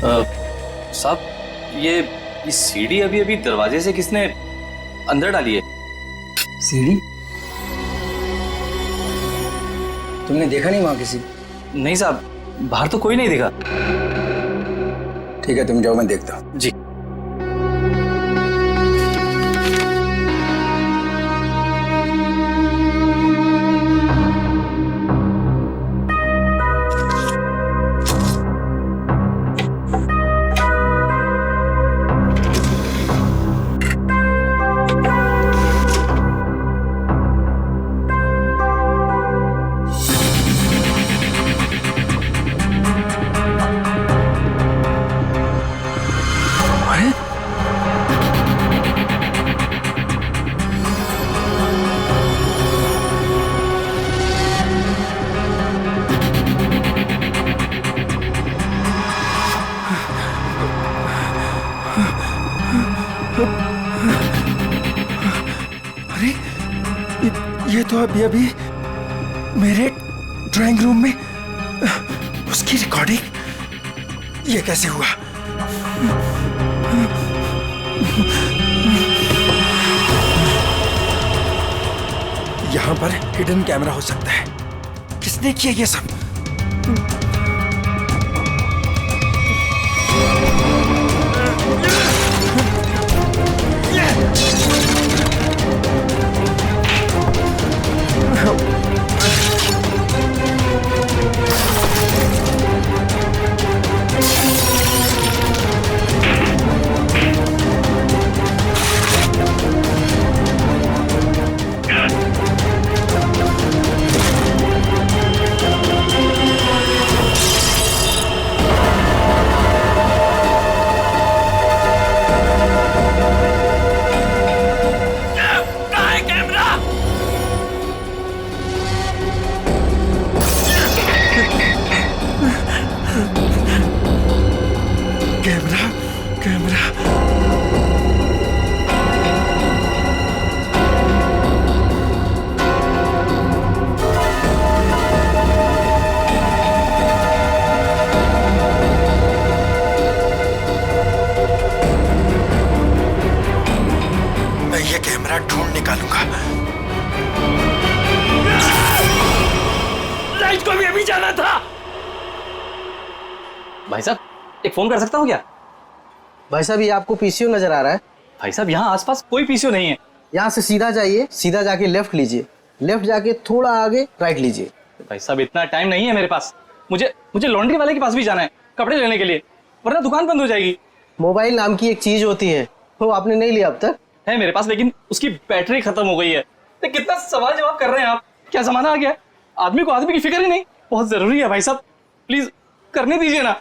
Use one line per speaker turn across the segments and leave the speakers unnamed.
साहब ये सीढ़ी अभी अभी दरवाजे से किसने अंदर डाली है?
सीढ़ी? तुमने देखा नहीं वहां किसी?
नहीं साहब, बाहर तो कोई नहीं दिखा।
ठीक है, तुम जाओ, मैं देखता हूँ।
जी।
अरे ये तो अभी अभी मेरे ड्राइंग रूम में उसकी रिकॉर्डिंग, ये कैसे हुआ? यहां पर हिडन कैमरा हो सकता है। किसने किया ये सब? ढूंढ निकालूंगा।
लाइट को भी अभी जाना था। भाई साहब, एक फोन कर सकता हूँ क्या?
भाई साहब, ये आपको पीसीओ नजर आ रहा है?
भाई साहब, यहाँ आसपास कोई पीसीओ नहीं है।
यहाँ से सीधा जाइए, सीधा जाके लेफ्ट लीजिए, लेफ्ट जाके थोड़ा आगे राइट लीजिए।
भाई साहब, इतना टाइम नहीं है मेरे पास। मुझे लॉन्ड्री वाले के पास भी जाना है कपड़े लेने के लिए, वरना दुकान बंद हो जाएगी।
मोबाइल नाम की एक चीज होती है, वो आपने नहीं लिया अब तक?
है मेरे पास, लेकिन उसकी बैटरी खत्म हो गई है। तो कितना सवाल जवाब कर रहे हैं आप? क्या जमाना आ गया, आदमी को आदमी की फिक्र ही नहीं। बहुत जरूरी है भाई साहब, प्लीज करने दीजिए ना।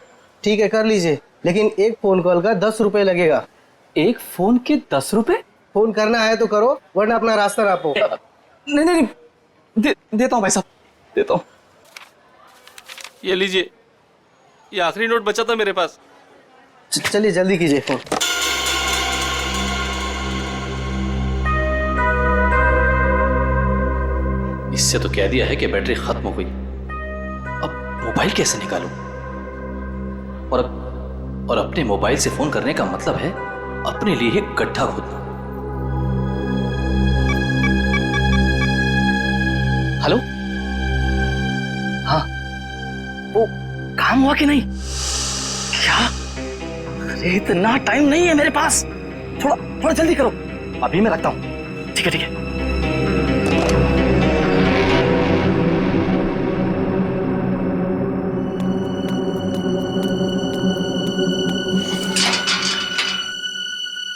ठीक है, कर लीजिए, लेकिन एक फोन कॉल का 10 रुपए लगेगा।
एक फोन के 10 रुपए?
फोन करना है तो करो, वरना अपना रास्ता नापो।
नहीं नहीं, देता हूँ भाई साहब, देता हूँ। ये लीजिए, ये आखिरी नोट बचा था मेरे पास।
चलिए जल्दी कीजिए फोन।
इससे तो कह दिया है कि बैटरी खत्म हो गई। अब मोबाइल कैसे निकालूं? और अपने मोबाइल से फोन करने का मतलब है अपने लिए एक गड्ढा खोदना। हेलो, हाँ, वो काम हुआ कि नहीं? क्या? अरे इतना टाइम नहीं है मेरे पास, थोड़ा जल्दी करो। अभी मैं रखता हूं। ठीक है ठीक है।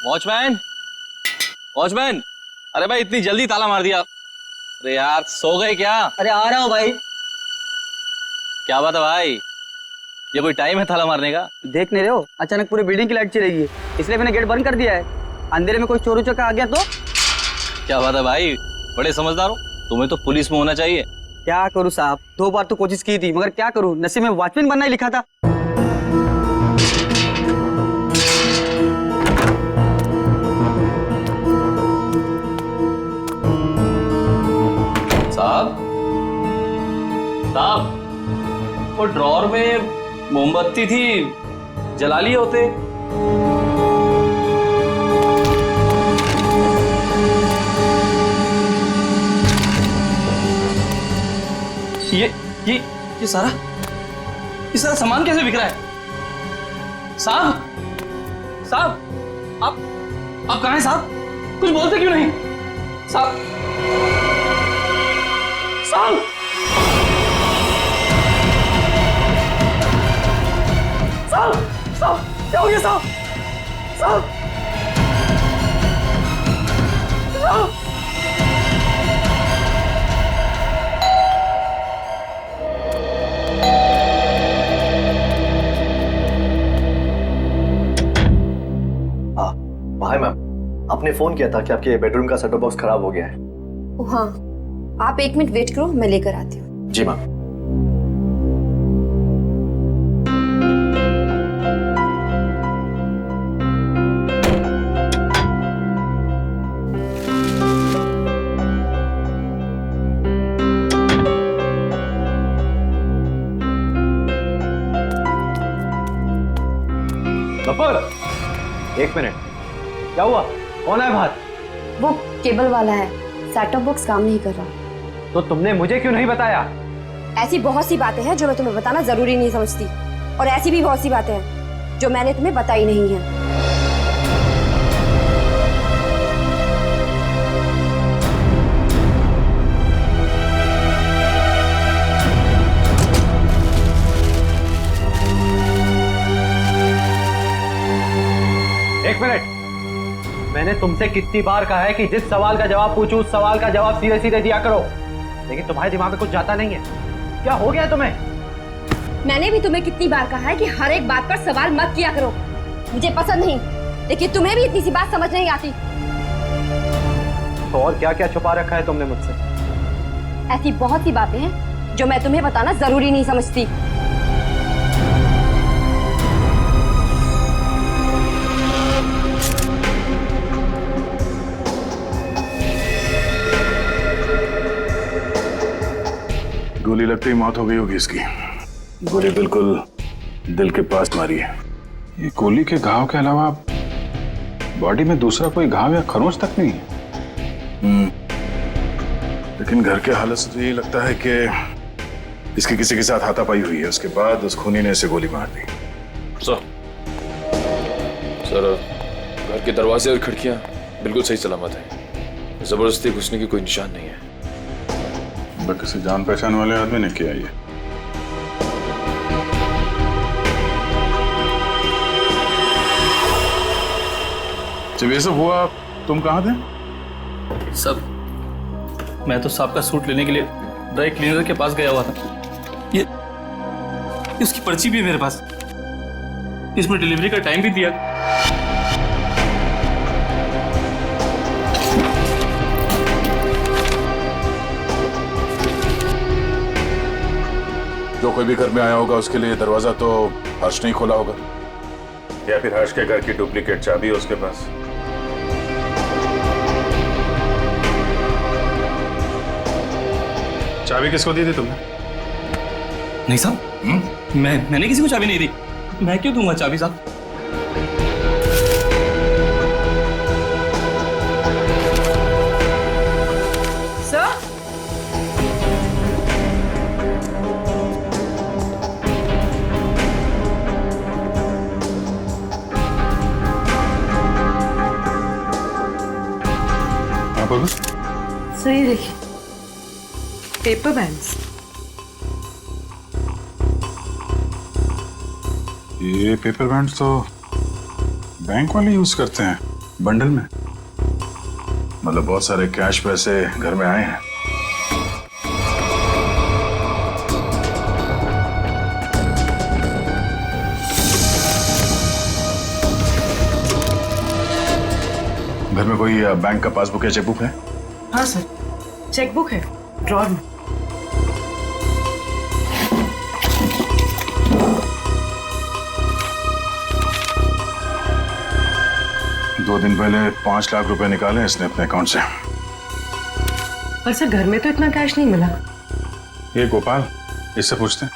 वॉचमैन, वॉचमैन, अरे भाई इतनी जल्दी ताला मार दिया। अरे यार, सो गए क्या?
अरे आ रहा हूँ भाई।
क्या बात है भाई, ये कोई टाइम है ताला मारने का?
देख नहीं रहे हो, अचानक पूरी बिल्डिंग की लाइट चली गई, इसलिए मैंने गेट बंद कर दिया है। अंधेरे में कोई चोर उचक्का आ गया तो?
क्या बात है भाई, बड़े समझदार हो। तुम्हें तो पुलिस में होना चाहिए।
क्या करूँ साहब, 2 बार तो कोशिश की थी, मगर क्या करूँ, नसीब में वॉचमैन बनना ही लिखा था।
साहब, वो ड्रॉर में मोमबत्ती थी, जला लिए होते। ये सारा सामान कैसे बिक रहा है? साहब आप कहाँ हैं साहब? कुछ बोलते क्यों नहीं? साहब साहब क्या हो गया साहब? साहब
हाय मैम, आपने फोन किया था कि आपके बेडरूम का सेटअप बॉक्स खराब हो गया है।
हाँ, आप 1 मिनट वेट करो, मैं लेकर आती हूँ।
जी मैम।
गफूर, 1 मिनट। क्या हुआ? कौन है बाहर?
वो केबल वाला है, सेटअप बॉक्स काम नहीं कर रहा।
तो तुमने मुझे क्यों नहीं बताया?
ऐसी बहुत सी बातें हैं जो मैं तुम्हें बताना जरूरी नहीं समझती, और ऐसी भी बहुत सी बातें हैं जो मैंने तुम्हें बताई नहीं है।
एक मिनट। मैंने तुमसे कितनी बार कहा है कि जिस सवाल का जवाब पूछूं उस सवाल का जवाब सीधे सीधे दिया करो, लेकिन तुम्हारे दिमाग में कुछ जाता नहीं है। क्या हो गया तुम्हें?
मैंने भी तुम्हें कितनी बार कहा है कि हर एक बात पर सवाल मत किया करो। मुझे पसंद नहीं, लेकिन तुम्हें भी इतनी सी बात समझ नहीं आती।
तो और क्या क्या छुपा रखा है तुमने मुझसे?
ऐसी बहुत सी बातें हैं जो मैं तुम्हें बताना जरूरी नहीं समझती।
गोली लगते ही मौत हो गई होगी इसकी। गोली बिल्कुल दिल के पास मारी है। ये गोली के घाव के अलावा बॉडी में दूसरा कोई घाव या खरोंच तक नहीं है। लेकिन घर के हालत से तो यही लगता है कि इसकी किसी के साथ हाथापाई हुई है, उसके बाद उस खूनी ने इसे गोली मार दी।
सर घर के दरवाजे और खिड़कियां बिल्कुल सही सलामत हैं। जबरदस्ती घुसने की कोई निशान नहीं है।
किसी जान पहचान वाले आदमी ने किया ये। जब ये सब हुआ तुम कहाँ थे?
सब मैं तो साहब का सूट लेने के लिए ड्राई क्लीनर के पास गया हुआ था। ये उसकी पर्ची भी है मेरे पास, इसमें डिलीवरी का टाइम भी दिया।
जो कोई भी घर में आया होगा उसके लिए दरवाजा तो हर्ष नहीं खोला होगा, या फिर हर्ष के घर की डुप्लीकेट चाबी है उसके पास। चाबी किसको दी थी तुमने?
नहीं साहब, मैंने किसी को चाबी नहीं दी। मैं क्यों दूंगा चाबी साहब?
सो ये देखिए, पेपर बैंड्स।
ये पेपर बैंड्स तो बैंक वाले यूज करते हैं बंडल में। मतलब बहुत सारे कैश पैसे घर में आए हैं। घर में कोई बैंक का पासबुक या चेकबुक है?
हाँ सर, चेकबुक है ड्रॉर में।
दो दिन पहले 5 लाख रुपए निकाले इसने अपने अकाउंट से।
पर सर घर में तो इतना कैश नहीं मिला।
ये गोपाल, इससे पूछते हैं।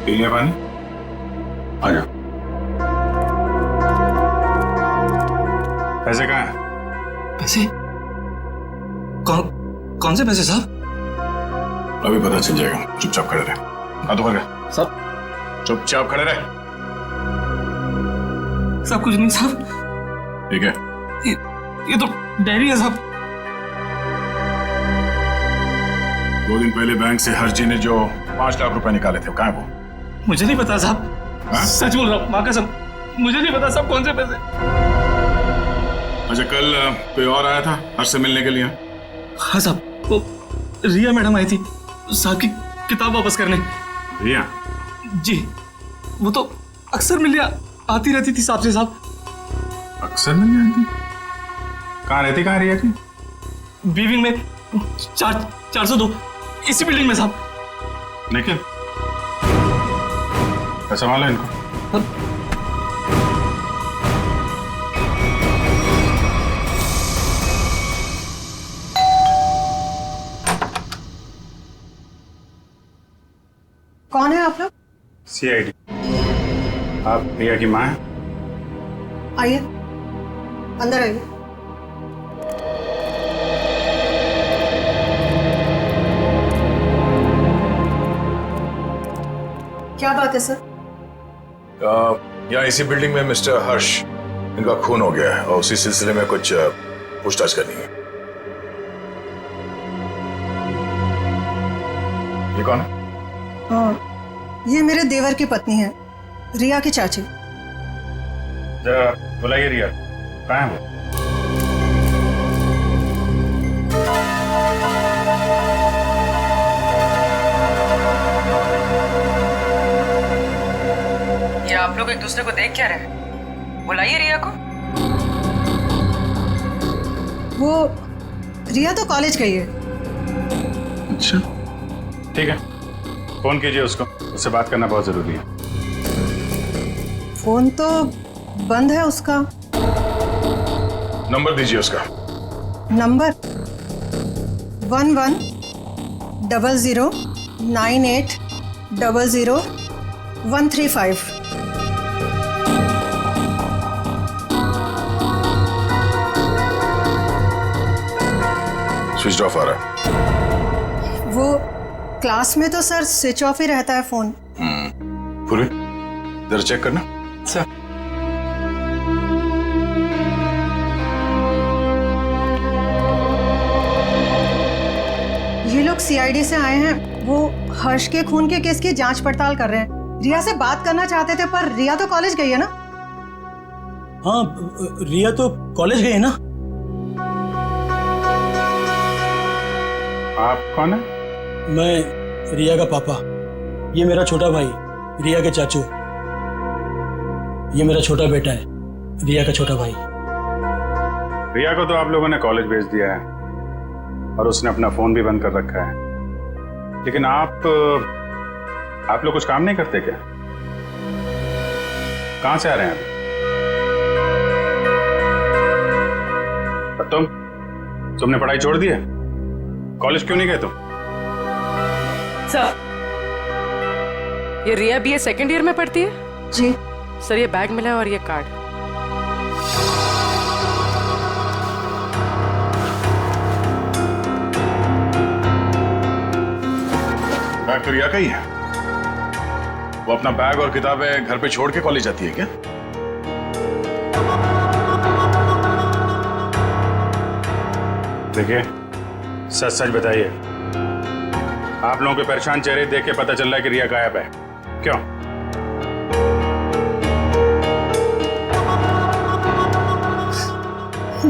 पी लिया पानी? आ जाओ। पैसे कहाँ हैं?
पैसे? कौन से पैसे साहब?
अभी पता चल जाएगा, चुपचाप खड़े रहे। हाथ ऊपर कर।
साहब
चुपचाप खड़े रहे।
सब कुछ नहीं साहब,
ठीक है।
ये तो डायरी है साहब।
2 दिन पहले बैंक से हर्षजी ने जो 5 लाख रुपए निकाले थे, कहाँ है वो?
मुझे नहीं पता साहब।
हाँ?
सच बोल रहा हूँ, माँ कसम, मुझे नहीं पता साहब कौन से पैसे।
अच्छा, कल कोई और आया था हर्ष से मिलने के लिए?
हाँ साहब, वो रिया मैडम आई थी साहब की किताब वापस करने।
रिया?
जी, वो तो अक्सर मिलने आती रहती थी साहब से साहब।
अक्सर मिलने आती? कहाँ रहती, कहाँ रिया की?
बीविंग में 402, इसी बिल्डिंग में साहब।
निखिल, कैसा माल है इनको?
कौन है आप लोग?
CID। आप रिया की माँ हैं?
आइए, अंदर आइए। क्या बात है सर?
यहाँ इसी बिल्डिंग में मिस्टर हर्ष, इनका खून हो गया है और उसी सिलसिले में कुछ पूछताछ करनी है। ये कौन है?
ये मेरे देवर की पत्नी है, रिया की चाची।
जरा बुलाइए रिया, कहाँ है वो?
ये आप लोग एक दूसरे को देख क्या रहे? बुलाइए रिया को।
वो रिया तो कॉलेज गई है।
अच्छा, ठीक है, फोन कीजिए उसको, उससे बात करना बहुत जरूरी है।
फोन तो बंद है उसका।
नंबर दीजिए उसका।
नंबर 110098000135।
स्विच ऑफ आ रहा है।
वो क्लास में तो सर स्विच ऑफ ही रहता है फोन।
पूर्वी, जरा चेक करना।
सर
ये लोग CID से आए हैं, वो हर्ष के खून के केस की जांच पड़ताल कर रहे हैं। रिया से बात करना चाहते थे, पर रिया तो कॉलेज गई है ना।
हाँ, रिया तो कॉलेज गई है ना।
आप कौन है?
मैं रिया का पापा, ये मेरा छोटा भाई रिया के चाचू, ये मेरा छोटा बेटा है रिया का छोटा भाई।
रिया को तो आप लोगों ने कॉलेज भेज दिया है और उसने अपना फोन भी बंद कर रखा है, लेकिन आप लोग कुछ काम नहीं करते क्या? कहां से आ रहे हैं अभी? तुमने पढ़ाई छोड़ दी है? कॉलेज क्यों नहीं गए तुम?
सर, ये रिया BA सेकेंड ईयर में पढ़ती है।
जी
सर, ये बैग मिला है और ये कार्ड।
बैग तो रिया का ही है। वो अपना बैग और किताबें घर पे छोड़ के कॉलेज जाती है क्या?
देखिए, सच सच बताइए, आप लोगों के परेशान चेहरे देख के पता चल रहा है कि रिया गायब है। क्यों?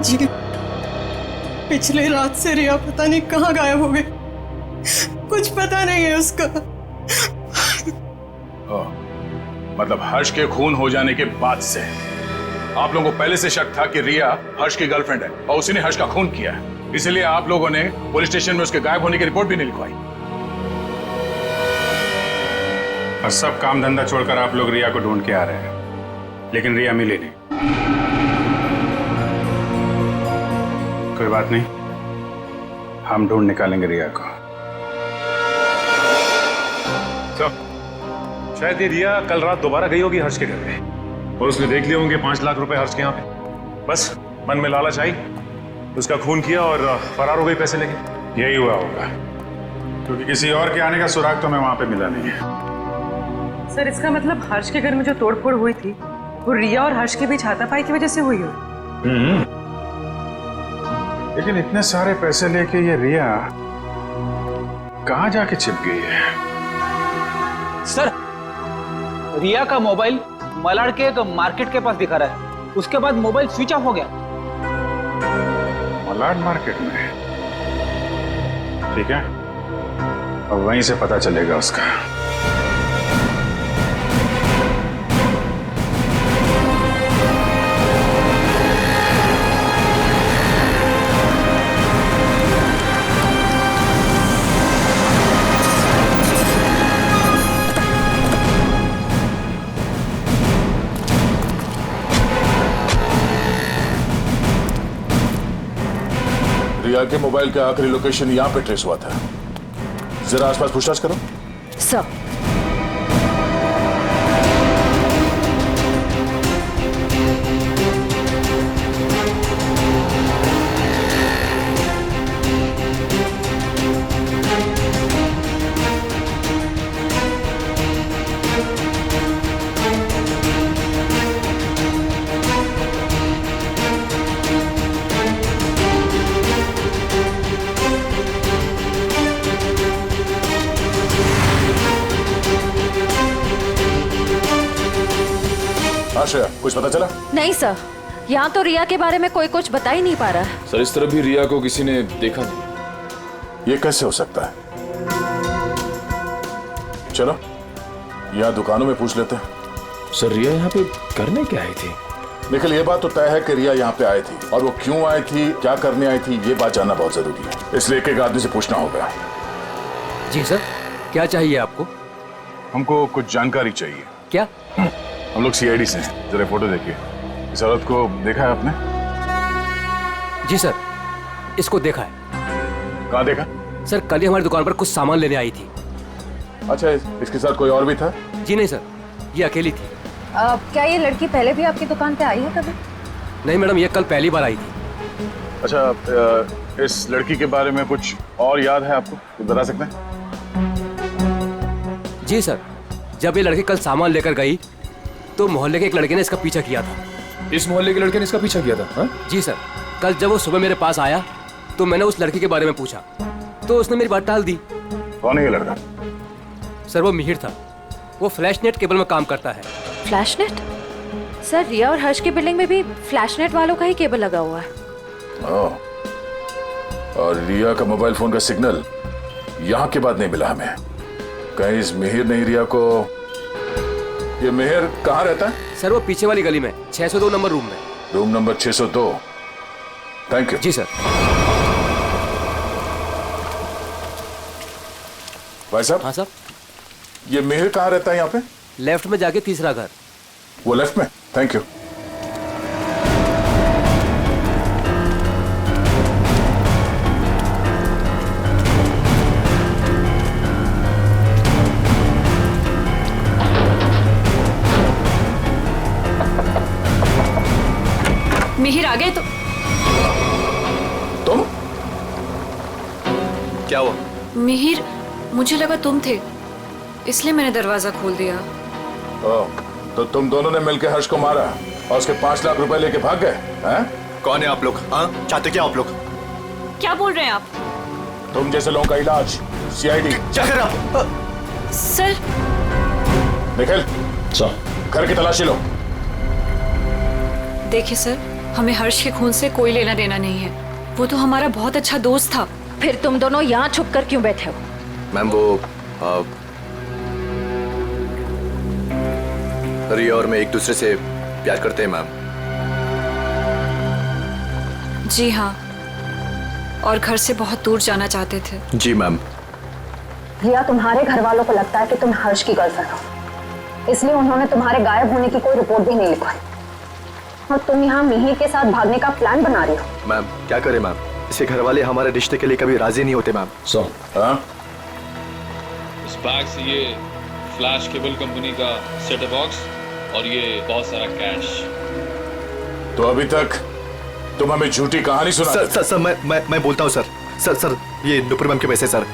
जी, पिछले रात से रिया पता नहीं कहाँ गायब हो गई, कुछ पता नहीं है उसका।
मतलब हर्ष के खून हो जाने के बाद से आप लोगों को पहले से शक था कि रिया हर्ष की गर्लफ्रेंड है और उसी ने हर्ष का खून किया है, इसलिए आप लोगों ने पुलिस स्टेशन में उसके गायब होने की रिपोर्ट भी नहीं लिखवाई।
और सब काम धंधा छोड़कर आप लोग रिया को ढूंढ के आ रहे हैं, लेकिन रिया मिली नहीं। कोई बात नहीं, हम ढूंढ निकालेंगे रिया को।
शायद ये रिया कल रात दोबारा गई होगी हर्ष के घर पे और उसने देख लिए होंगे 5 लाख रुपए हर्ष के यहाँ पे। बस मन में लालच आई, उसका खून किया और फरार हो गई पैसे लेके। यही हुआ होगा, क्योंकि किसी और के आने का सुराग तो हमें वहां पे मिला नहीं है।
सर इसका मतलब हर्ष के घर में जो तोड़फोड़ हुई थी वो रिया और हर्ष के बीच हाथापाई की वजह से हुई हो।
लेकिन इतने सारे पैसे लेके ये रिया कहाँ जाके छिप गई है?
सर, रिया का मोबाइल मलाड के एक मार्केट के पास दिखा रहा है। उसके बाद मोबाइल स्विच ऑफ हो गया।
मलाड मार्केट में? ठीक है, अब वहीं से पता चलेगा उसका।
रिया के मोबाइल का आखिरी लोकेशन यहाँ पे ट्रेस हुआ था। जरा आसपास पूछताछ करो।
सर,
आश्रया, कुछ पता चला?
नहीं सर, यहाँ तो रिया के बारे में कोई कुछ बता ही नहीं पा रहा है।
सर, इस तरह भी रिया को किसी ने देखा नहीं।
ये कैसे हो सकता है? चलो यहाँ दुकानों में पूछ लेते हैं।
सर, रिया यहाँ पे करने क्या आई थी?
निखिल, ये बात तो तय है कि रिया यहाँ पे आई थी, और वो क्यों आई थी, क्या करने आई थी, ये बात जानना बहुत जरूरी है। इसलिए एक आदमी से पूछना होगा।
जी सर, क्या चाहिए आपको?
हमको कुछ जानकारी चाहिए।
क्या?
हम लोग सीआईडी से हैं। जरा फोटो देखिए। इस औरत को देखा है आपने?
जी सर, इसको देखा है।
कहाँ देखा?
सर, कल ही हमारी दुकान पर कुछ सामान लेने आई थी।
अच्छा, इसके साथ कोई और भी था?
जी नहीं सर, ये अकेली थी।
क्या ये लड़की पहले भी आपकी दुकान पे आई है कभी?
नहीं मैडम, ये कल पहली बार आई थी।
अच्छा, इस लड़की के बारे में कुछ और याद है आपको? कुछ बता सकते हैं?
जी सर, जब ये लड़की कल सामान लेकर गई तो मोहल्ले के एक लड़के ने इसका पीछा किया था।
इस मोहल्ले के लड़के ने इसका पीछा किया था? हा?
जी सर, कल जब वो सुबह मेरे पास आया तो मैंने उस लड़की के बारे में पूछा तो उसने मेरी बात टाल दी।
कौन है ये लड़का?
सर, वो मिहिर था। वो फ्लैशनेट केबल में काम करता है।
फ्लैशनेट? सर, रिया और हर्ष की बिल्डिंग में भी फ्लैशनेट वालों का ही केबल लगा हुआ है।
और रिया का मोबाइल फोन का सिग्नल यहाँ के बाद नहीं मिला हमें। कहीं इस मिहिर ने रिया को... ये मिहिर कहाँ रहता है?
सर, वो पीछे वाली गली में 602 नंबर रूम में।
Room number 602। Thank you.
जी सर।
भाई साहब।
हाँ सर।
ये मिहिर कहाँ रहता है यहाँ पे?
लेफ्ट में जाके तीसरा घर।
वो लेफ्ट में? Thank you.
मिहिर आ गए तो?
तुम?
क्या हुआ?
मिहिर, मुझे लगा तुम थे, इसलिए मैंने दरवाजा खोल दिया।
तो तुम दोनों ने मिलकर हर्ष को मारा और उसके 5 लाख रुपए लेके भाग गए हैं?
कौन है आप लोग? हाँ, चाहते क्या आप लोग?
क्या बोल रहे हैं आप?
तुम जैसे लोगों का इलाज सीआईडी।
क्या कर रहा?
सर।
निखिल, घर की तलाशी लो।
देखिए सर, हमें हर्ष के खून से कोई लेना देना नहीं है। वो तो हमारा बहुत अच्छा दोस्त था।
फिर तुम दोनों यहाँ छुप कर क्यों बैठे हो?
मैम, वो रिया और मैं एक दूसरे से प्यार करते हैं मैम।
जी हाँ, और घर से बहुत दूर जाना चाहते थे।
जी मैम।
रिया, तुम्हारे घर वालों को लगता है कि तुम हर्ष की गर्लफ्रेंड हो, इसलिए उन्होंने तुम्हारे गायब होने की कोई रिपोर्ट भी नहीं लिखवाई और तुम यहाँ मिहिर के साथ भागने का प्लान बना रही हो।
मैम, क्या करें मैम, इसके घर वाले हमारे रिश्ते के लिए कभी राजी नहीं होते मैम।
इस बैग से ये फ्लैश केबल कंपनी का सेटअप बॉक्स और ये बहुत सारा कैश।
तो अभी तक तुम हमें झूठी कहानी सुना।
सर मैं बोलता हूँ सर ये नुपुर मैम के पैसे सर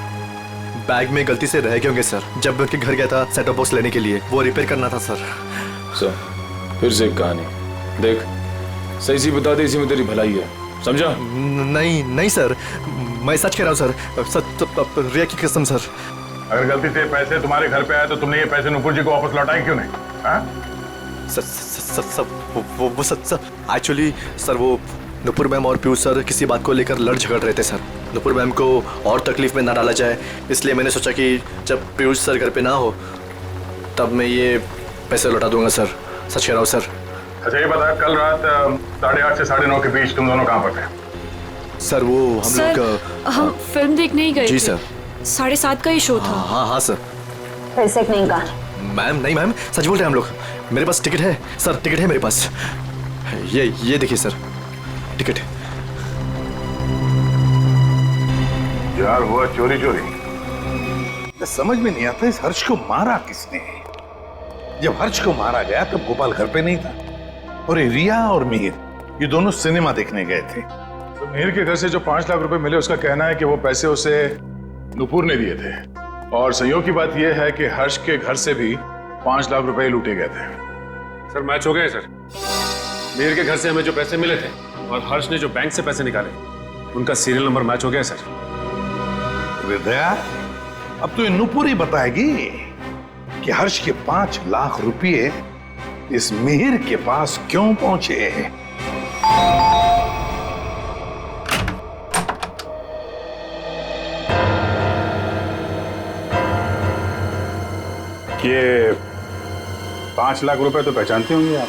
बैग में गलती से रह गए होंगे सर। जब मैं उनके घर गया था सेटअप बॉक्स लेने के लिए, वो रिपेयर करना था सर।
फिर से एक कहानी देख, सही सी बता दे, इसी में तेरी भलाई है, समझा?
नहीं सर, मैं सच कह रहा हूँ सर, रिया की कसम सर।
अगर गलती से पैसे तुम्हारे घर पे आए तो तुमने ये पैसे नुपुर जी को वापस लौटाए क्यों नहीं?
सर एक्चुअली सर वो नुपुर मैम और पीयूष सर किसी बात को लेकर लड़ झगड़ रहे थे सर। नुपुर मैम को और तकलीफ में ना डाला जाए, इसलिए मैंने सोचा कि जब पीयूष सर घर पे ना हो तब मैं ये पैसे लौटा दूंगा सर। सच कह रहा हूँ सर।
अच्छा ये बता, कल रात 8:30 से 9:30 के बीच तुम दोनों कहाँ पर थे?
सर वो हम लोग
हम फिल्म देखने ही गए
जी
थे।
सर
7:30 का ही शो था।
हाँ सर।
पैसे नहीं कहा
मैम, नहीं मैम, सच बोल रहे हैं हम लोग। मेरे पास टिकट है सर, टिकट है मेरे पास। ये देखिए सर, टिकट।
यार हुआ चोरी। समझ में नहीं आता इस हर्ष को मारा किसने। जब हर्ष को मारा गया तब गोपाल घर पे नहीं था, और ये रिया और मिहिर ये दोनों सिनेमा देखने गए थे। तो मिहिर के घर से जो 5 लाख रुपए मिले, उसका कहना है कि वो पैसे उसे नुपुर ने दिए थे, और संयोग की बात यह है कि हर्ष के घर से भी 5 लाख रुपए लूटे गए थे।
सर मैच हो गए सर। मिहिर के घर से हमें जो पैसे मिले थे और हर्ष ने जो बैंक से पैसे निकाले, उनका सीरियल नंबर मैच हो गया सर।
विद्या, अब तो ये नुपुर ही बताएगी कि हर्ष के 5 लाख रुपए इस मिहिर के पास क्यों पहुंचे। ये 5 लाख रुपए तो पहचानते होंगे आप।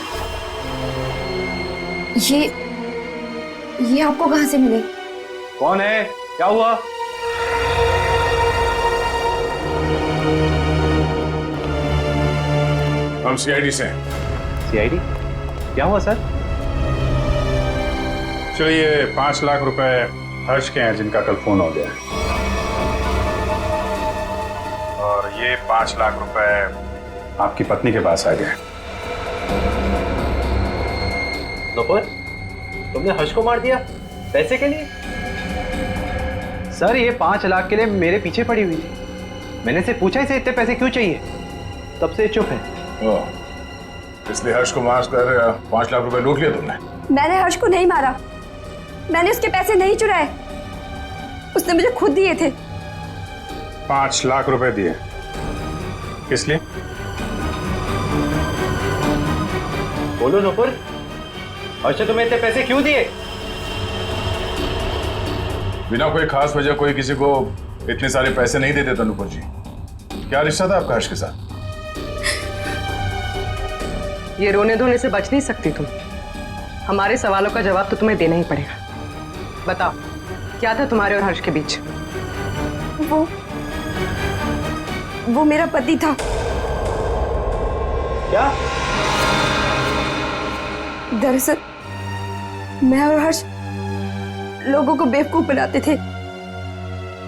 ये आपको कहां से मिले?
कौन है? क्या हुआ?
हम सीआईडी से हैं।
सीआईडी? क्या हुआ सर?
चलिए 5 लाख रुपए हर्ष के हैं जिनका कल फोन हो गया, और ये 5 लाख रुपए आपकी पत्नी के पास आ गए।
नुपुर, तुमने हर्ष को मार दिया पैसे के लिए? सर ये 5 लाख के लिए मेरे पीछे पड़ी हुई थी। मैंने से पूछा इसे इतने पैसे क्यों चाहिए, तब से चुप है।
इसलिए हर्ष को मार कर 5 लाख रुपए लूट लिया तुमने?
मैंने हर्ष को नहीं मारा, मैंने उसके पैसे नहीं चुराए, उसने मुझे खुद दिए थे।
5 लाख रुपए दिए किस लिए?
बोलो नुपुर, हर्ष ने तुम्हें इतने पैसे क्यों दिए?
बिना कोई खास वजह कोई किसी को इतने सारे पैसे नहीं देते नुपुर जी। क्या रिश्ता था आपका हर्ष के साथ?
ये रोने धोने से बच नहीं सकती तुम। हमारे सवालों का जवाब तो तुम्हें देना ही पड़ेगा। बताओ, क्या था तुम्हारे और हर्ष के बीच?
वो मेरा पति था।
क्या?
दरअसल मैं और हर्ष लोगों को बेवकूफ बनाते थे।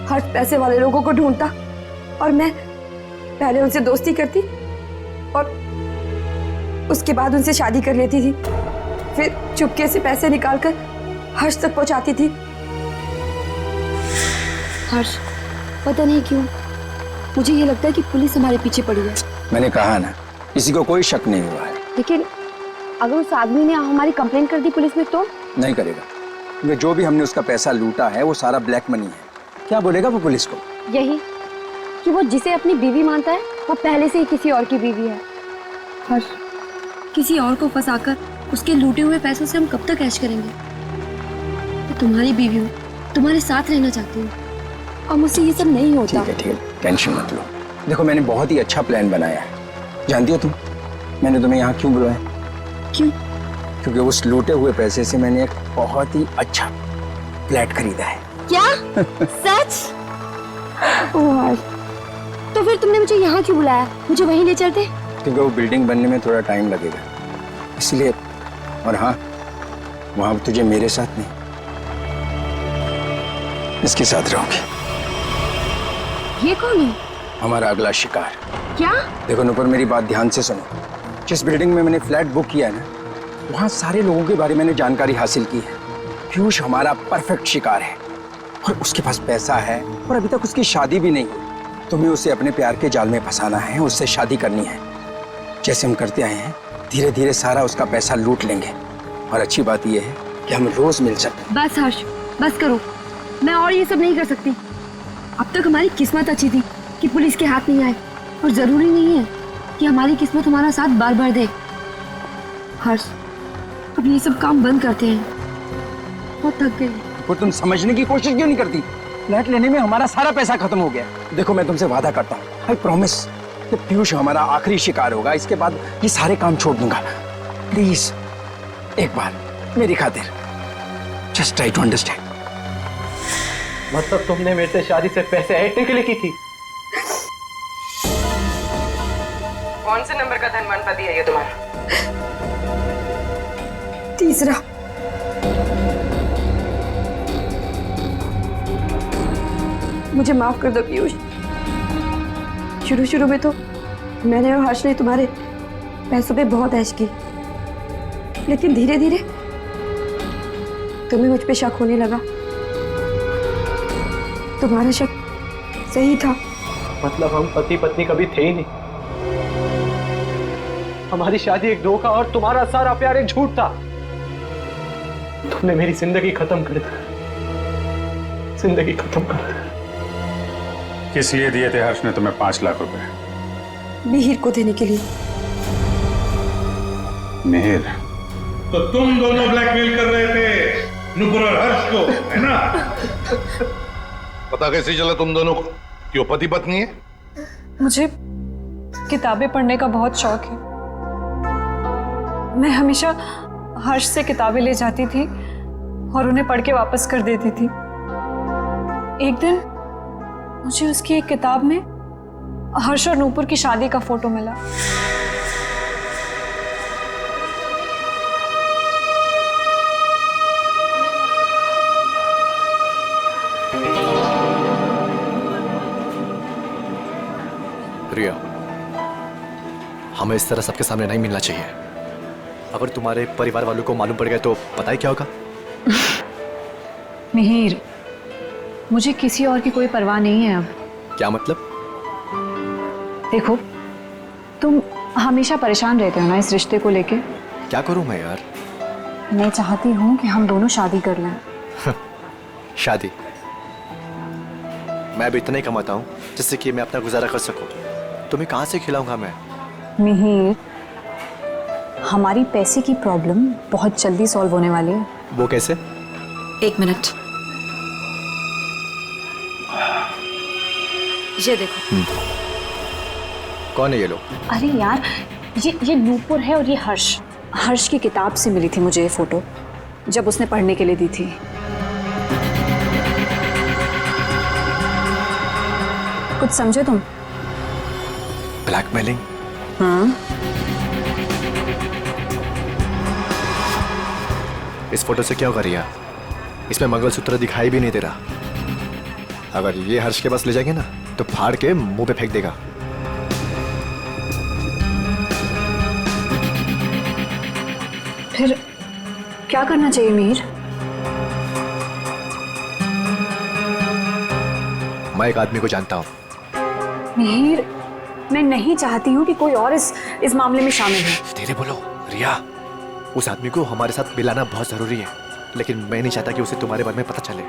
हर्ष पैसे वाले लोगों को ढूंढता और मैं पहले उनसे दोस्ती करती और उसके बाद उनसे शादी कर लेती थी। फिर चुपके से पैसे निकालकर हर्ष तक पहुंचाती थी।
हर्ष, पता नहीं क्यों मुझे ये लगता है कि पुलिस हमारे पीछे पड़ी है।
मैंने कहा ना, किसी को कोई शक नहीं हुआ है।
लेकिन अगर उस आदमी ने हमारी कंप्लेन कर दी पुलिस में तो?
नहीं करेगा, क्योंकि जो भी हमने उसका पैसा लूटा है वो सारा ब्लैक मनी है। क्या बोलेगा वो पुलिस को?
यही कि वो जिसे अपनी बीवी मानता है वो पहले से ही किसी और की बीवी है। हर्ष, किसी और को फंसाकर उसके लूटे हुए पैसों से हम कब तक ऐश करेंगे? तो तुम्हारी बीवी हूँ, तुम्हारे साथ रहना चाहती हूँ और मुझसे ये सब नहीं होता।
ठीक है, टेंशन मत लो। देखो मैंने बहुत ही अच्छा प्लान बनाया है। जानती हो तुम, मैंने तुम्हें यहाँ क्यों बुलाया?
क्यों?
क्योंकि उस लूटे हुए पैसे से मैंने एक बहुत ही अच्छा फ्लैट खरीदा है।
क्या? सच? ओह हर्ष, तो फिर तुमने मुझे यहाँ क्यों बुलाया? मुझे वहीं ले चलते।
क्योंकि वो बिल्डिंग बनने में थोड़ा टाइम लगेगा इसलिए। और हाँ, वहां तुझे मेरे साथ नहीं, इसके साथ रहोगे।
ये कौन है?
हमारा अगला शिकार।
क्या?
देखो नुपुर, मेरी बात ध्यान से सुनो। जिस बिल्डिंग में मैंने फ्लैट बुक किया है ना, वहाँ सारे लोगों के बारे में मैंने जानकारी हासिल की है। पीयूष हमारा परफेक्ट शिकार है और उसके पास पैसा है और अभी तक उसकी शादी भी नहीं हुई। तुम्हें उसे अपने प्यार के जाल में फंसाना है, उससे शादी करनी है। जैसे हम करते आए हैं, धीरे धीरे सारा उसका पैसा लूट लेंगे। और अच्छी बात यह है कि हम रोज मिल सकते।
बस हर्ष, बस करो। मैं और ये सब नहीं कर सकती। अब तक हमारी किस्मत अच्छी थी कि पुलिस के हाथ नहीं आए, और जरूरी नहीं है कि हमारी किस्मत हमारा साथ बार बार दे। हर्ष, अब ये सब काम बंद करते हैं। बहुत थक गई।
और तुम समझने की कोशिश क्यों नहीं करती? फ्लैट लेने में हमारा सारा पैसा खत्म हो गया। देखो, मैं तुमसे वादा करता हूँ, आई प्रॉमिस कि पीयूष हमारा आखिरी शिकार होगा। इसके बाद ये सारे काम छोड़ दूंगा। प्लीज एक बार मेरी खातिर जस्ट ट्राई टू अंडरस्टैंड।
मतलब तुमने मेरे से शादी से पैसे ऐंठने के लिए की थी?
कौन से नंबर का धनवान पति है ये तुम्हारा?
तीसरा। मुझे माफ कर दो पीयूष। शुरू शुरू में तो मैंने और हर्ष ने तुम्हारे पैसों पे बहुत ऐश की, लेकिन धीरे धीरे तुम्हें मुझ पे शक होने लगा। तुम्हारा शक सही था।
मतलब हम पति पत्नी कभी थे ही नहीं। हमारी शादी एक धोखा और तुम्हारा सारा प्यार एक झूठ था। तुमने मेरी जिंदगी खत्म कर दी, जिंदगी खत्म कर दी।
किस लिए दिए थे हर्ष ने तुम्हें 5 लाख रुपए?
मिहिर को देने के लिए।
मिहिर?
तो तुम दोनों ब्लैकमेल कर रहे थे नुपुर और हर्ष को, है ना? पता कैसे चला तुम दोनों को कि वो पति पत्नी है?
मुझे किताबें पढ़ने का बहुत शौक है। मैं हमेशा हर्ष से किताबें ले जाती थी और उन्हें पढ़ के वापस कर देती थी। एक दिन मुझे उसकी एक किताब में हर्ष और नूपुर की शादी का फोटो मिला।
रिया, हमें इस तरह सबके सामने नहीं मिलना चाहिए। अगर तुम्हारे परिवार वालों को मालूम पड़ गया तो पता ही क्या होगा।
मिहिर, मुझे किसी और की कोई परवाह नहीं है अब।
क्या मतलब?
देखो, तुम हमेशा परेशान रहते हो ना इस रिश्ते को लेके।
क्या करूं मैं यार?
मैं चाहती हूँ कि हम दोनों शादी कर लें।
शादी? मैं भी इतना ही कमाता हूँ जिससे कि मैं अपना गुजारा कर सकूं। तुम्हें कहाँ से खिलाऊंगा मैं?
मिहिर, हमारी पैसे की प्रॉब्लम बहुत जल्दी सॉल्व होने वाली है।
वो कैसे?
एक मिनट, ये देखो।
कौन है ये लोग?
अरे यार, ये नूपुर है और ये हर्ष। हर्ष की किताब से मिली थी मुझे ये फोटो, जब उसने पढ़ने के लिए दी थी। कुछ समझे तुम?
ब्लैकमेलिंग?
हाँ।
इस फोटो से क्या होगा रिया? इसमें मंगलसूत्र दिखाई भी नहीं दे रहा। अगर ये हर्ष के पास ले जाएंगे ना तो फाड़ के मुंह पे फेंक देगा।
फिर क्या करना चाहिए मिहिर?
मैं एक आदमी को जानता हूँ।
मिहिर, मैं नहीं चाहती हूँ कि कोई और इस मामले में शामिल हो।
धीरे बोलो रिया। उस आदमी को हमारे साथ मिलाना बहुत जरूरी है, लेकिन मैं नहीं चाहता कि उसे तुम्हारे बारे में पता चले।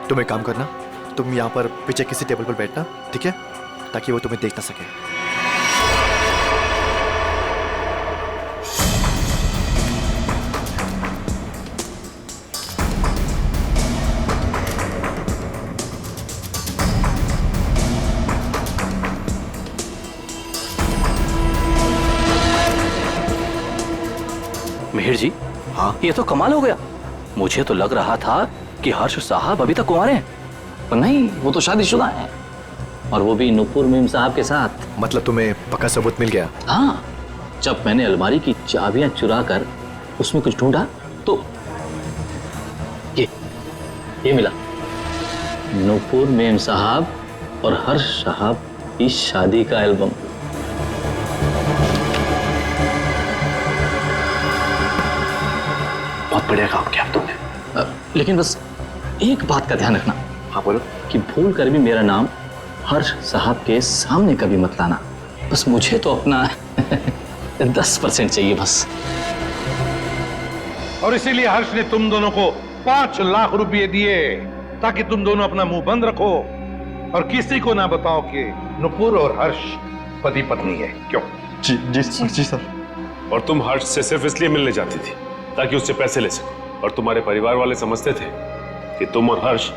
तुम एक काम करना, तुम यहाँ पर पीछे किसी टेबल पर बैठना, ठीक है? ताकि वो तुम्हें देख ना सके।
मिहिर जी,
हाँ?
ये तो कमाल हो गया। मुझे तो लग रहा था कि हर्ष साहब अभी तक कुंवारे हैं, पर नहीं, वो तो शादीशुदा हैं, और वो भी नुपुर मीम साहब के साथ।
मतलब तुम्हें पक्का सबूत मिल गया?
हाँ, जब मैंने अलमारी की चाबियां चुरा कर उसमें कुछ ढूंढा तो ये मिला। नुपुर मीम साहब और हर्ष साहब की शादी का एल्बम। बढ़िया काम किया तुमने, लेकिन बस एक बात का ध्यान रखना। हाँ बोलो। कि भूल कर भी मेरा नाम हर्ष साहब के सामने कभी मत लाना। बस मुझे तो अपना 10% चाहिए बस।
और इसीलिए हर्ष ने तुम दोनों को 5 लाख रुपए दिए ताकि तुम दोनों अपना मुंह बंद रखो और किसी को ना बताओ कि नुपुर और हर्ष पति पत्नी है। क्यों?
जी जी जी सर। और तुम हर्ष से सिर्फ इसलिए मिलने जाती थी ताकि उससे पैसे ले सको, और तुम्हारे परिवार वाले समझते थे कि तुम और हर्ष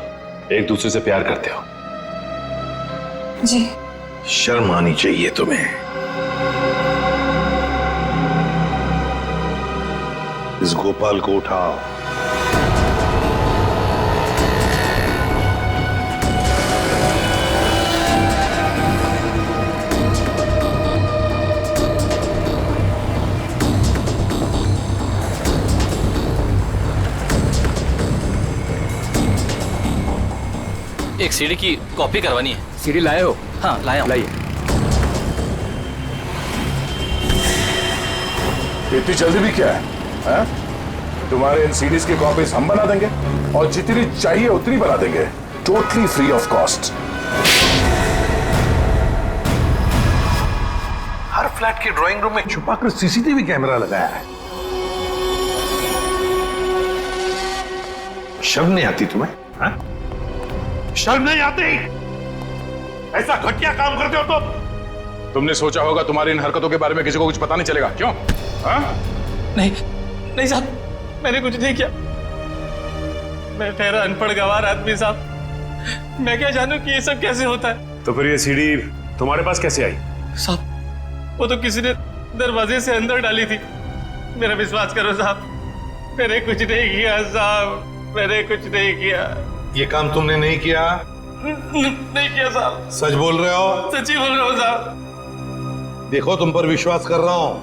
एक दूसरे से प्यार करते हो।
जी।
शर्म आनी चाहिए तुम्हें। इस गोपाल को उठाओ।
एक सीडी की कॉपी करवानी है।
सीडी लाए हो?
हाँ लाया हूं।
लाइए।
इतनी जल्दी भी क्या है? तुम्हारे इन सीडीज की कॉपीज हम बना देंगे और जितनी चाहिए उतनी बना देंगे, totally free of cost.
Her flat के ड्राइंग रूम में छुपाकर सीसीटीवी कैमरा लगाया है। शर्म नहीं आती तुम्हें? हाँ? शर्म नहीं आती? ऐसा घटिया काम करते हो
तुमने सोचा होगा तुम्हारी इन हरकतों के बारे में किसी को कुछ पता नहीं चलेगा, क्यों? हाँ?
नहीं साहब, मैंने कुछ नहीं किया। मैं ठहरा अनपढ़ गंवार आदमी साहब, मैं क्या जानूं कि ये सब कैसे होता है।
तो फिर ये सीडी तुम्हारे पास कैसे आई?
साहब वो तो किसी ने दरवाजे से अंदर डाली थी। मेरा विश्वास करो साहब, मैंने कुछ नहीं किया साहब, मैंने कुछ नहीं किया।
ये काम तुमने नहीं किया?
नहीं किया साहब।
सच बोल रहे हो?
सच्ची बोल रहा हूँ साहब।
देखो तुम पर विश्वास कर रहा हूं।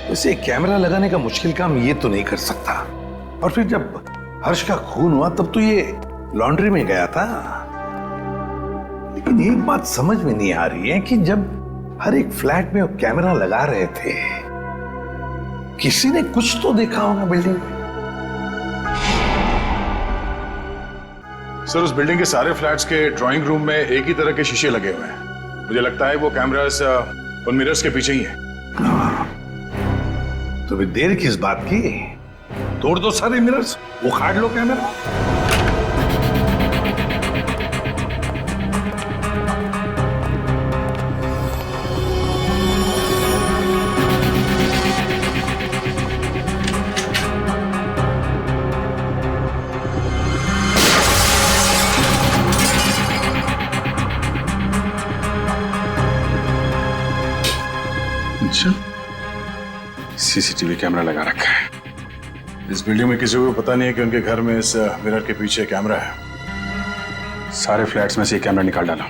वैसे कैमरा लगाने का मुश्किल काम ये तो नहीं कर सकता। और फिर जब हर्ष का खून हुआ तब तो ये लॉन्ड्री में गया था। लेकिन एक बात समझ में नहीं आ रही है कि जब हर एक फ्लैट में वो कैमरा लगा रहे थे, किसी ने कुछ तो देखा होगा बिल्डिंग में।
सर उस बिल्डिंग के सारे फ्लैट्स के ड्राइंग रूम में एक ही तरह के शीशे लगे हुए हैं। मुझे लगता है वो कैमरास उन मिरर्स के पीछे ही है।
तो भी देर किस बात की? तोड़ दो सारे मिरर्स, उखाड़ लो कैमरा।
सीसीटीवी कैमरा लगा रखा है। इस बिल्डिंग में किसी को पता नहीं है कि उनके घर में इस मिरर के पीछे कैमरा है। सारे फ्लैट्स में से कैमरा निकाल डाला।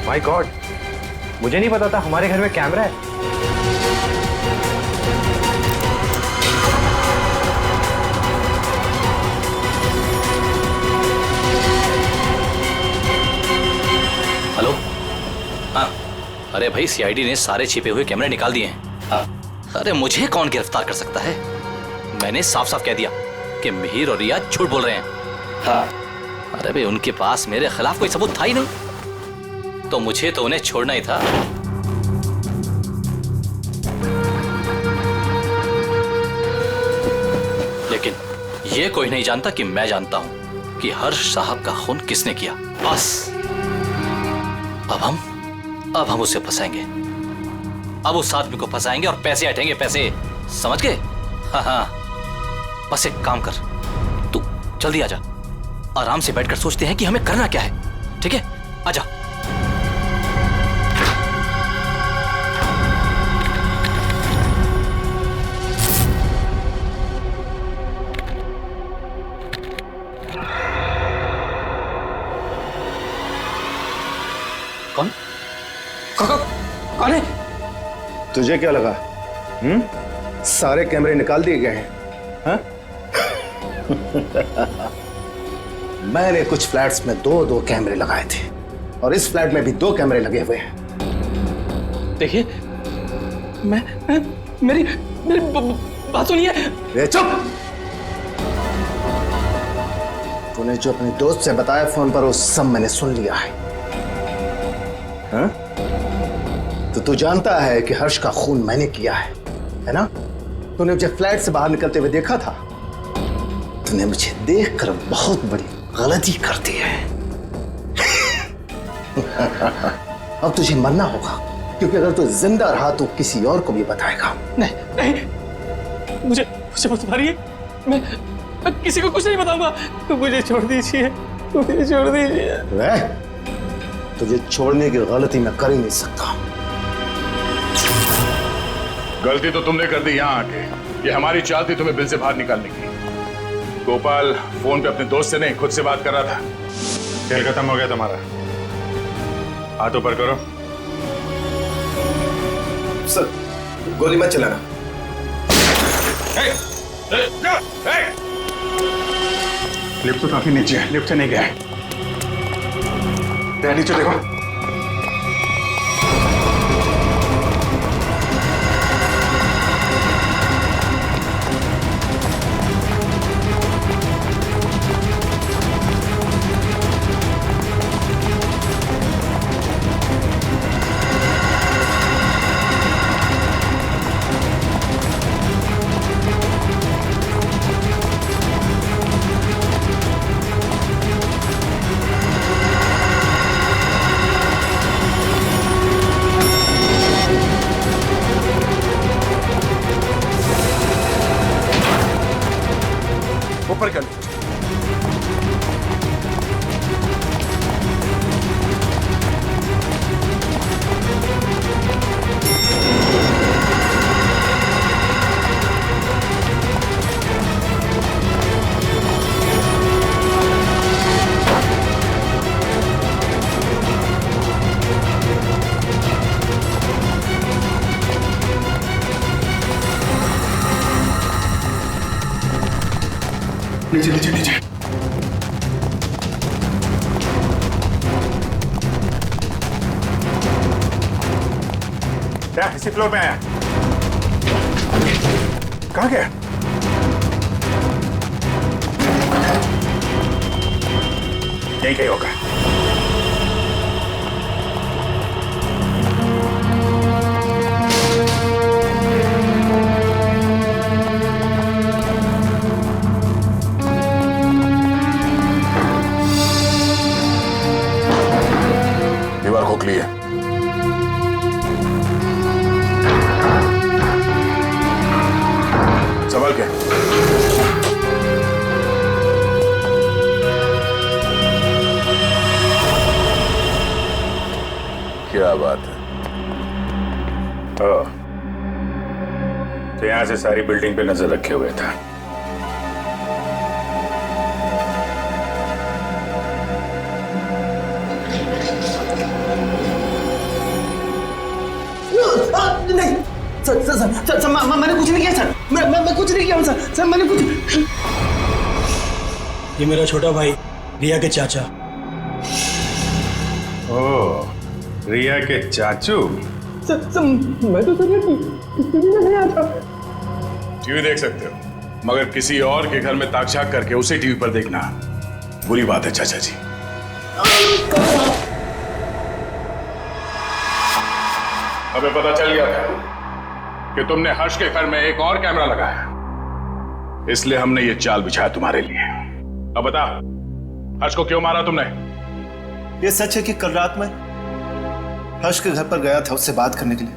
माय गॉड, मुझे नहीं पता था हमारे घर में कैमरा है।
हेलो। हाँ अरे भाई, सीआईडी ने सारे छिपे हुए कैमरे निकाल दिए हैं। हाँ अरे मुझे कौन गिरफ्तार कर सकता है? मैंने साफ साफ कह दिया कि मिहिर और रिया झूठ बोल रहे हैं। हाँ अरे भाई, उनके पास मेरे खिलाफ कोई सबूत था ही नहीं, तो मुझे तो उन्हें छोड़ना ही था। लेकिन ये कोई नहीं जानता कि मैं जानता हूं कि हर्ष साहब का खून किसने किया। बस अब हम उसे फंसाएंगे। अब उस आदमी को फंसाएंगे और पैसे हटेंगे, पैसे, समझ गए? हाँ बस एक काम कर, तू जल्दी आजा। आराम से बैठकर सोचते हैं कि हमें करना क्या है। ठीक है, आजा।
तुझे क्या लगा? सारे कैमरे निकाल दिए गए हैं, हाँ? मैंने कुछ फ्लैट्स में 2-2 कैमरे लगाए थे और इस फ्लैट में भी 2 कैमरे लगे हुए हैं।
देखिए, मेरी बात सुनिए।
ए चुप! तूने जो अपने दोस्त से बताया फोन पर वो सब मैंने सुन लिया है, हाँ? तो तू जानता है कि हर्ष का खून मैंने किया है ना? तूने मुझे फ्लैट से बाहर निकलते हुए देखा था। तूने मुझे देखकर बहुत बड़ी गलती कर दी है। अब तुझे मरना होगा, क्योंकि अगर तू जिंदा रहा तो किसी और को भी बताएगा।
नहीं, मुझे मत मारिए। मैं किसी को कुछ नहीं बताऊंगा। मुझे छोड़ दीजिए, मुझे छोड़ दीजिए।
तुझे छोड़ने की गलती मैं कर ही नहीं सकता।
गलती तो तुमने कर दी यहाँ आके। ये हमारी चाल थी तुम्हें बिल से बाहर निकालने की। गोपाल फोन पे अपने दोस्त से नहीं, खुद से बात कर रहा था।
खेल खत्म हो गया तुम्हारा। हाथ ऊपर करो।
सर, गोली मत चलाना।
लिफ्ट तो काफी नीचे है, लिफ्ट से नहीं गया है। नीचे देखो।
ऊपर कर।
नीचे नीचे नीचे। क्या इसी फ्लोर पे आया? कहाँ गया? यहीं कहीं होगा।
दीवार खोखली है। सवाल क्या? क्या बात है?
तो यहां से सारी बिल्डिंग पे नजर रखे हुए था।
नहीं सर, मैंने कुछ नहीं किया सर। मैं कुछ नहीं किया सर, मैंने कुछ।
ये मेरा छोटा भाई रिया के चाचा।
ओह, रिया के चाचू।
मैं तो सर नहीं आता।
टीवी देख सकते हो, मगर किसी और के घर में ताकझाक करके उसे टीवी पर देखना बुरी बात है चाचा जी। हमें पता चल गया था कि तुमने हर्ष के घर में एक और कैमरा लगाया, इसलिए हमने ये चाल बिछाया तुम्हारे लिए। अब बता, हर्ष को क्यों मारा तुमने?
ये सच है कि कल रात में हर्ष के घर पर गया था उससे बात करने के लिए,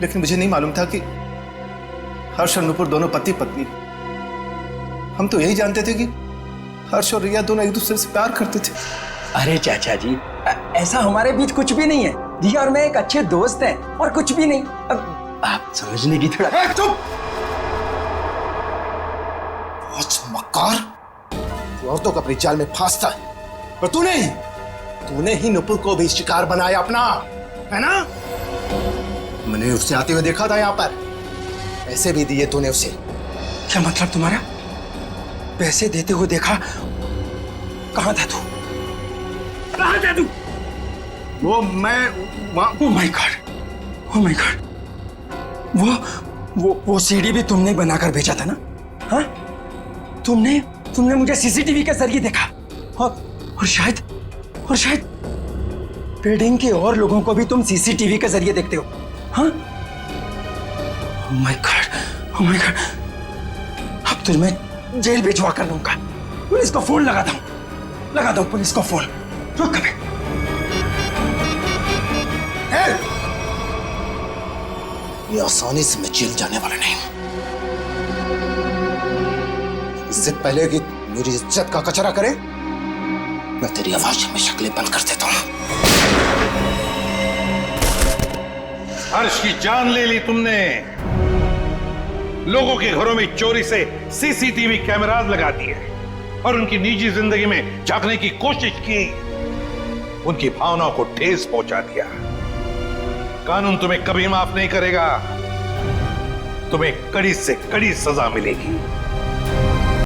लेकिन मुझे नहीं मालूम था कि हर्ष और नुपुर दोनों पति पत्नी। हम तो यही जानते थे कि हर्ष और रिया दोनों एक दूसरे से प्यार करते थे।
अरे चाचा जी, ऐसा हमारे बीच कुछ भी नहीं है। रिया और मैं एक अच्छे दोस्त हैं और कुछ भी नहीं। अब आप समझने की थोड़ा।
चुप! मक्कार, तू औरतों को अपनी जाल में फांसता है, पर तूने ही नुपुर को भी शिकार बनाया अपना, है ना? मैंने उसे आते हुए देखा था यहाँ पर। पैसे भी दिए तूने उसे।
क्या मतलब तुम्हारा? पैसे देते हुए देखा? कहाँ था तू? कहाँ था तू?
वो मैं वहाँ।
Oh my God, oh my God. वो सीडी भी तुमने बनाकर भेजा था ना? हाँ, तुमने मुझे सीसीटीवी के जरिए देखा और शायद बिल्डिंग के और लोगों को भी तुम सीसीटीवी के जरिए देखते हो। हाँ? Oh my God, oh my God. अब तो मैं जेल भिजवा कर लूंगा। पुलिस को फोन लगा दो पुलिस को फोन। रुक कभी।
ये आसानी से मैं जेल जाने वाला नहीं हूं। इससे पहले कि मेरी इज्जत का कचरा करे, मैं तेरी आवाज में शक्लें बंद कर देता हूं।
हर्ष की जान ले ली तुमने। लोगों के घरों में चोरी से सीसीटीवी कैमरास लगा दिए और उनकी निजी जिंदगी में झांकने की कोशिश की। उनकी भावनाओं को ठेस पहुंचा दिया। कानून तुम्हें कभी माफ नहीं करेगा। तुम्हें कड़ी से कड़ी सजा मिलेगी।